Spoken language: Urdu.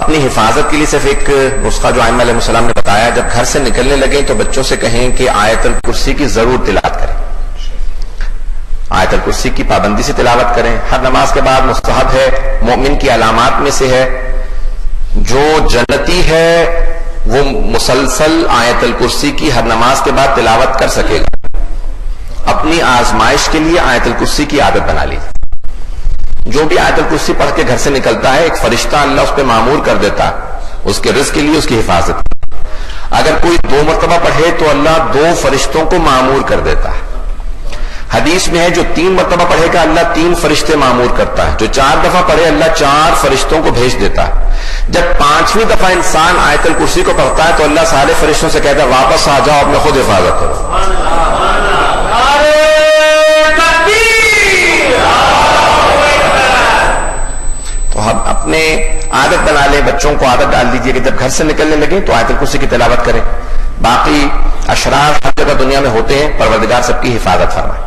اپنی حفاظت کے لیے صرف ایک نسخہ جو ائمہ علیہ السلام نے بتایا، جب گھر سے نکلنے لگے تو بچوں سے کہیں کہ آیت الکرسی کی ضرور تلاوت کریں، آیت الکرسی کی پابندی سے تلاوت کریں۔ ہر نماز کے بعد مستحب ہے، مومن کی علامات میں سے ہے، جو جنتی ہے وہ مسلسل آیت الکرسی کی ہر نماز کے بعد تلاوت کر سکے گا۔ اپنی آزمائش کے لیے آیت الکرسی کی عادت بنا لی۔ جو بھی آیت الکرسی پڑھ کے گھر سے نکلتا ہے، ایک فرشتہ اللہ اس پہ معمور کر دیتا ہے اس کے رزق کے لیے، اس کی حفاظت۔ اگر کوئی 2 مرتبہ پڑھے تو اللہ 2 فرشتوں کو معمور کر دیتا ہے۔ حدیث میں ہے جو 3 مرتبہ پڑھے گا اللہ 3 فرشتے معمور کرتا ہے، جو 4 دفعہ پڑھے اللہ 4 فرشتوں کو بھیج دیتا ہے۔ جب 5ویں دفعہ انسان آیت الکرسی کو پڑھتا ہے تو اللہ سارے فرشتوں سے کہتا ہے واپس آ جاؤ، اپنے خود حفاظت کرو۔ تو ہم اپنے عادت بنا لیں، بچوں کو عادت ڈال دیجئے کہ جب گھر سے نکلنے لگے تو آیت الکرسی کی تلاوت کریں۔ باقی اشرار ہر جگہ دنیا میں ہوتے ہیں، پروردگار سب کی حفاظت فرمائے۔